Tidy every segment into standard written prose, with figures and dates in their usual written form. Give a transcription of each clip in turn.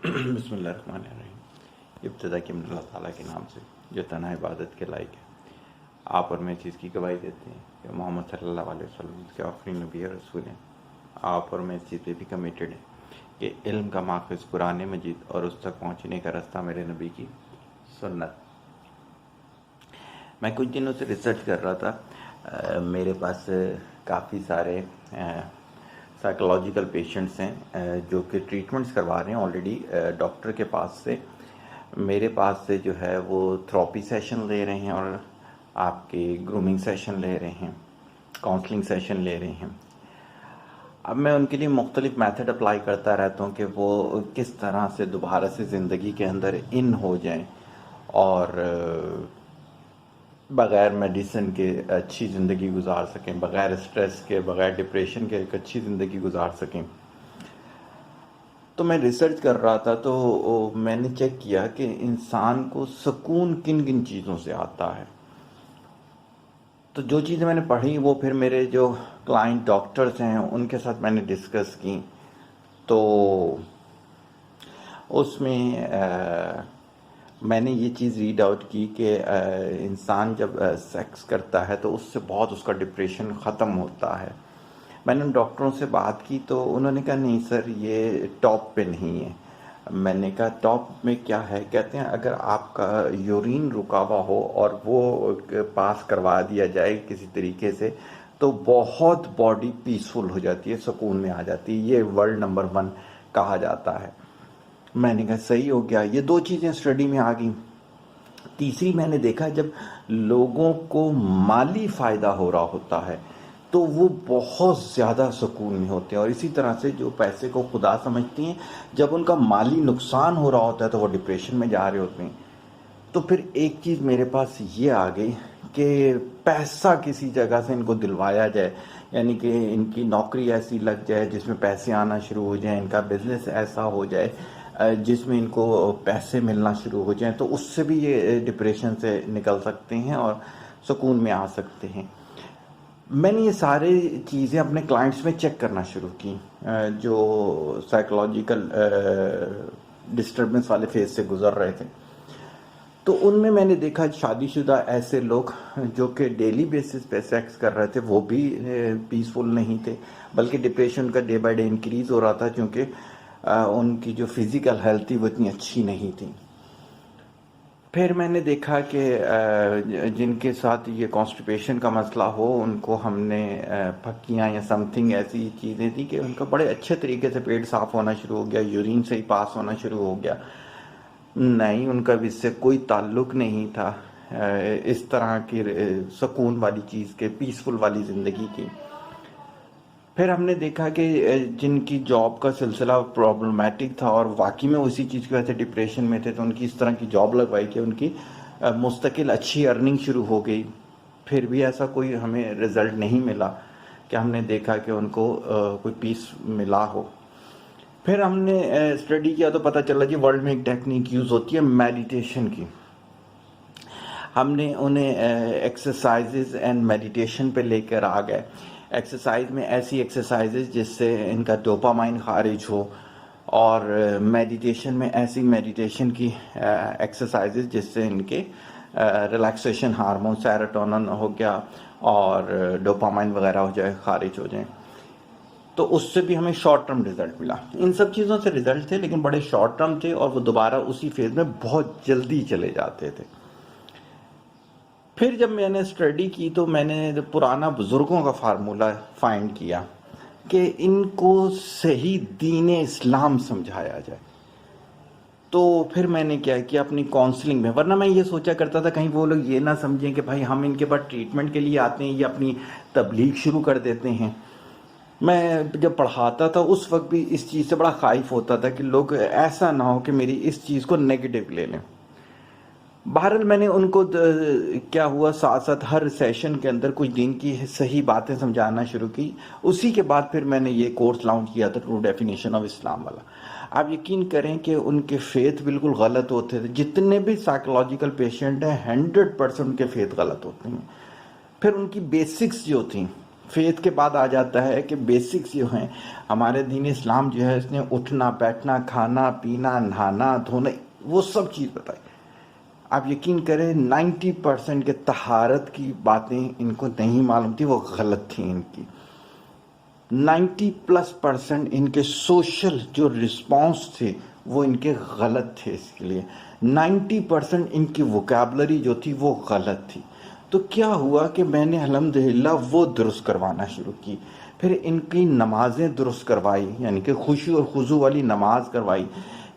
بسم اللہ الرحمن الرحیم۔ ابتدا کی اللہ تعالیٰ کے نام سے جو تنہا عبادت کے لائق ہے۔ آپ اور میں چیز کی گواہی دیتے ہیں کہ محمد صلی اللہ علیہ وسلم کے آخری نبی اور رسول ہیں۔ آپ اور میں اس چیز پہ بھی کمیٹڈ ہیں کہ علم کا ماخذ قرآن مجید اور اس تک پہنچنے کا راستہ میرے نبی کی سنت۔ میں کچھ دنوں سے ریسرچ کر رہا تھا۔ میرے پاس کافی سارے سائیکولوجیکل پیشنٹس ہیں جو کہ ٹریٹمنٹس کروا رہے ہیں آلریڈی ڈاکٹر کے پاس سے۔ میرے پاس سے جو ہے وہ تھراپی سیشن لے رہے ہیں اور آپ کے گرومنگ سیشن لے رہے ہیں، کاؤنسلنگ سیشن لے رہے ہیں۔ اب میں ان کے لیے مختلف میتھڈ اپلائی کرتا رہتا ہوں کہ وہ کس طرح سے دوبارہ سے زندگی کے اندر ان ہو جائیں اور بغیر میڈیسن کے اچھی زندگی گزار سکیں، بغیر اسٹریس کے، بغیر ڈپریشن کے ایک اچھی زندگی گزار سکیں۔ تو میں ریسرچ کر رہا تھا تو میں نے چیک کیا کہ انسان کو سکون کن کن چیزوں سے آتا ہے۔ تو جو چیزیں میں نے پڑھی وہ پھر میرے جو کلائنٹ ڈاکٹرز ہیں ان کے ساتھ میں نے ڈسکس کی۔ تو اس میں نے یہ چیز ریڈ آؤٹ کی کہ انسان جب سیکس کرتا ہے تو اس سے بہت اس کا ڈپریشن ختم ہوتا ہے۔ میں نے ڈاکٹروں سے بات کی تو انہوں نے کہا نہیں سر یہ ٹاپ پہ نہیں ہے۔ میں نے کہا ٹاپ میں کیا ہے؟ کہتے ہیں اگر آپ کا یورین رکا ہوا ہو اور وہ پاس کروا دیا جائے کسی طریقے سے تو بہت باڈی پیسفل ہو جاتی ہے، سکون میں آ جاتی ہے۔ یہ ورلڈ نمبر 1 کہا جاتا ہے۔ میں نے کہا صحیح ہو گیا، یہ 2 چیزیں اسٹڈی میں آ گئیں۔ تیسری میں نے دیکھا جب لوگوں کو مالی فائدہ ہو رہا ہوتا ہے تو وہ بہت زیادہ سکون میں ہوتے ہیں، اور اسی طرح سے جو پیسے کو خدا سمجھتی ہیں جب ان کا مالی نقصان ہو رہا ہوتا ہے تو وہ ڈپریشن میں جا رہے ہوتے ہیں۔ تو پھر ایک چیز میرے پاس یہ آ گئی کہ پیسہ کسی جگہ سے ان کو دلوایا جائے، یعنی کہ ان کی نوکری ایسی لگ جائے جس میں پیسے آنا شروع ہو جائیں، ان کا بزنس ایسا ہو جائے جس میں ان کو پیسے ملنا شروع ہو جائیں، تو اس سے بھی یہ ڈپریشن سے نکل سکتے ہیں اور سکون میں آ سکتے ہیں۔ میں نے یہ ساری چیزیں اپنے کلائنٹس میں چیک کرنا شروع کی جو سائیکولوجیکل ڈسٹربنس والے فیز سے گزر رہے تھے۔ تو ان میں نے دیکھا شادی شدہ ایسے لوگ جو کہ ڈیلی بیسس پہ سیکس کر رہے تھے وہ بھی پیسفل نہیں تھے، بلکہ ڈپریشن کا ڈے بائی ڈے انکریز ہو رہا تھا کیونکہ ان کی جو فزیکل ہیلتھ تھی وہ اتنی اچھی نہیں تھی۔ پھر میں نے دیکھا کہ جن کے ساتھ یہ کانسٹیپیشن کا مسئلہ ہو ان کو ہم نے پھکیاں یا سم تھنگ ایسی چیزیں تھیں کہ ان کا بڑے اچھے طریقے سے پیٹ صاف ہونا شروع ہو گیا، یورین سے ہی پاس ہونا شروع ہو گیا۔ نہیں، ان کا بھی اس سے کوئی تعلق نہیں تھا اس طرح کی سکون والی چیز کے، پیسفل والی زندگی کی۔ پھر ہم نے دیکھا کہ جن کی جاب کا سلسلہ پرابلمیٹک تھا اور واقعی میں اسی چیز کی وجہ سے ڈپریشن میں تھے تو ان کی اس طرح کی جاب لگوائی کہ ان کی مستقل اچھی ارننگ شروع ہو گئی۔ پھر بھی ایسا کوئی ہمیں رزلٹ نہیں ملا کہ ہم نے دیکھا کہ ان کو کوئی پیس ملا ہو۔ پھر ہم نے اسٹڈی کیا تو پتہ چلا جی ورلڈ میں ایک ٹیکنیک یوز ہوتی ہے میڈیٹیشن کی۔ ہم نے انہیں ایکسرسائزز اینڈ میڈیٹیشن پہ لے کر آ گئے۔ ایکسرسائز میں ایسی ایکسرسائزز جس سے ان کا ڈوپامائن خارج ہو، اور میڈیٹیشن میں ایسی میڈیٹیشن کی ایکسرسائزز جس سے ان کے ریلیکسیشن ہارمون سیروٹونن ہو گیا اور ڈوپامائن وغیرہ ہو جائے، خارج ہو جائیں۔ تو اس سے بھی ہمیں شارٹ ٹرم رزلٹ ملا۔ ان سب چیزوں سے رزلٹ تھے لیکن بڑے شارٹ ٹرم تھے اور وہ دوبارہ اسی فیز میں بہت جلدی چلے جاتے تھے۔ پھر جب میں نے اسٹڈی کی تو میں نے پرانا بزرگوں کا فارمولہ فائنڈ کیا کہ ان کو صحیح دین اسلام سمجھایا جائے۔ تو پھر میں نے کیا کیا اپنی کاؤنسلنگ میں، ورنہ میں یہ سوچا کرتا تھا کہیں وہ لوگ یہ نہ سمجھیں کہ بھائی ہم ان کے پاس ٹریٹمنٹ کے لیے آتے ہیں یا اپنی تبلیغ شروع کر دیتے ہیں۔ میں جب پڑھاتا تھا اس وقت بھی اس چیز سے بڑا خائف ہوتا تھا کہ لوگ ایسا نہ ہو کہ میری اس چیز کو نیگیٹو لے لیں۔ بہرحال میں نے ان کو کیا ہوا ساتھ ساتھ ہر سیشن کے اندر کچھ دن کی صحیح باتیں سمجھانا شروع کی۔ اسی کے بعد پھر میں نے یہ کورس لانچ کیا تھا ٹرو ڈیفینیشن آف اسلام والا۔ آپ یقین کریں کہ ان کے فیتھ بالکل غلط ہوتے تھے۔ جتنے بھی سائیکولوجیکل پیشنٹ ہیں 100% کے فیتھ غلط ہوتے ہیں۔ پھر ان کی بیسکس جو تھیں فیتھ کے بعد آ جاتا ہے کہ بیسکس جو ہیں ہمارے دین اسلام جو ہے اس نے اٹھنا بیٹھنا کھانا پینا نہانا دھونا وہ سب چیز بتائی. آپ یقین کریں 90% کے طہارت کی باتیں ان کو نہیں معلوم تھی, وہ غلط تھیں ان کی. 90+% ان کے سوشل جو رسپانس تھے وہ ان کے غلط تھے. اس کے لیے 90% ان کی ووکیبلری جو تھی وہ غلط تھی. تو کیا ہوا کہ میں نے الحمدللہ وہ درست کروانا شروع کی. پھر ان کی نمازیں درست کروائی, یعنی کہ خشوع اور خضوع والی نماز کروائی.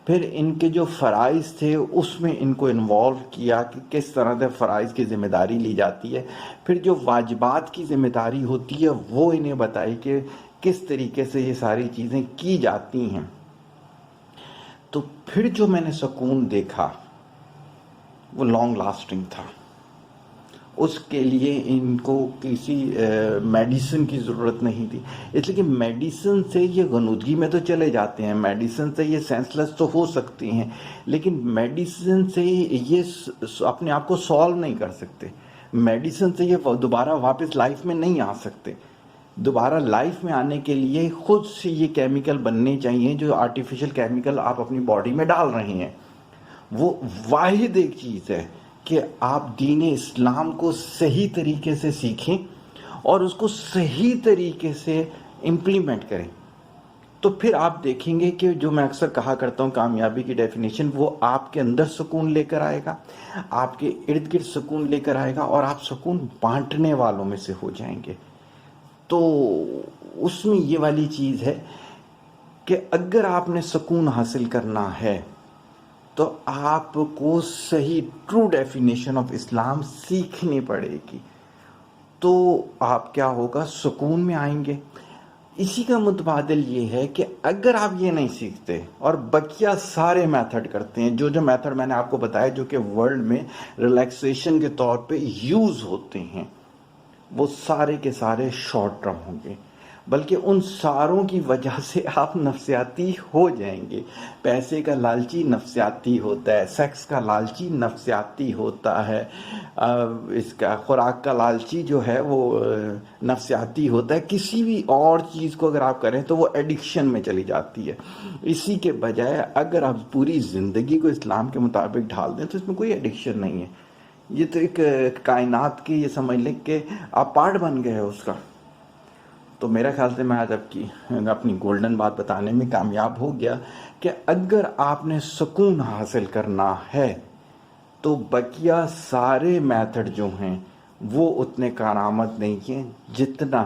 پھر ان کے جو فرائض تھے اس میں ان کو انوالو کیا کہ کس طرح سے فرائض کی ذمہ داری لی جاتی ہے. پھر جو واجبات کی ذمہ داری ہوتی ہے وہ انہیں بتائی کہ کس طریقے سے یہ ساری چیزیں کی جاتی ہیں. تو پھر جو میں نے سکون دیکھا وہ لانگ لاسٹنگ تھا. اس کے لیے ان کو کسی میڈیسن کی ضرورت نہیں تھی, اس لیے کہ میڈیسن سے یہ غنودگی میں تو چلے جاتے ہیں, میڈیسن سے یہ سینس لیس تو ہو سکتی ہیں, لیکن میڈیسن سے یہ اپنے آپ کو سالو نہیں کر سکتے. میڈیسن سے یہ دوبارہ واپس لائف میں نہیں آ سکتے. دوبارہ لائف میں آنے کے لیے خود سے یہ کیمیکل بننے چاہیے جو آرٹیفیشل کیمیکل آپ اپنی باڈی میں ڈال رہے ہیں. وہ واحد ایک چیز ہے کہ آپ دین اسلام کو صحیح طریقے سے سیکھیں اور اس کو صحیح طریقے سے امپلیمنٹ کریں. تو پھر آپ دیکھیں گے کہ جو میں اکثر کہا کرتا ہوں کامیابی کی ڈیفینیشن, وہ آپ کے اندر سکون لے کر آئے گا, آپ کے ارد گرد سکون لے کر آئے گا, اور آپ سکون بانٹنے والوں میں سے ہو جائیں گے. تو اس میں یہ والی چیز ہے کہ اگر آپ نے سکون حاصل کرنا ہے تو آپ کو صحیح ٹرو ڈیفینیشن آف اسلام سیکھنی پڑے گی. تو آپ کیا ہوگا, سکون میں آئیں گے. اسی کا متبادل یہ ہے کہ اگر آپ یہ نہیں سیکھتے اور بقیہ سارے میتھڈ کرتے ہیں, جو میتھڈ میں نے آپ کو بتایا جو کہ ورلڈ میں ریلیکسیشن کے طور پہ یوز ہوتے ہیں, وہ سارے کے سارے شارٹ ٹرم ہوں گے, بلکہ ان ساروں کی وجہ سے آپ نفسیاتی ہو جائیں گے. پیسے کا لالچی نفسیاتی ہوتا ہے, سیکس کا لالچی نفسیاتی ہوتا ہے, اس کا خوراک کا لالچی جو ہے وہ نفسیاتی ہوتا ہے. کسی بھی اور چیز کو اگر آپ کریں تو وہ ایڈکشن میں چلی جاتی ہے. اسی کے بجائے اگر آپ پوری زندگی کو اسلام کے مطابق ڈھال دیں تو اس میں کوئی ایڈکشن نہیں ہے. یہ تو ایک کائنات کی, یہ سمجھ لیں کہ آپ پارٹ بن گئے ہیں اس کا. تو میرا خیال سے میں آج اپنی گولڈن بات بتانے میں کامیاب ہو گیا کہ اگر آپ نے سکون حاصل کرنا ہے تو بقیہ سارے میتھڈ جو ہیں وہ اتنے کارآمد نہیں ہیں جتنا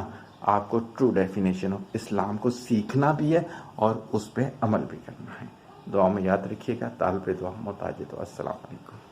آپ کو ٹرو ڈیفینیشن آف اسلام کو سیکھنا بھی ہے اور اس پہ عمل بھی کرنا ہے. دعا میں یاد رکھیے گا. طالب دعا محتاج دعا. السلام علیکم.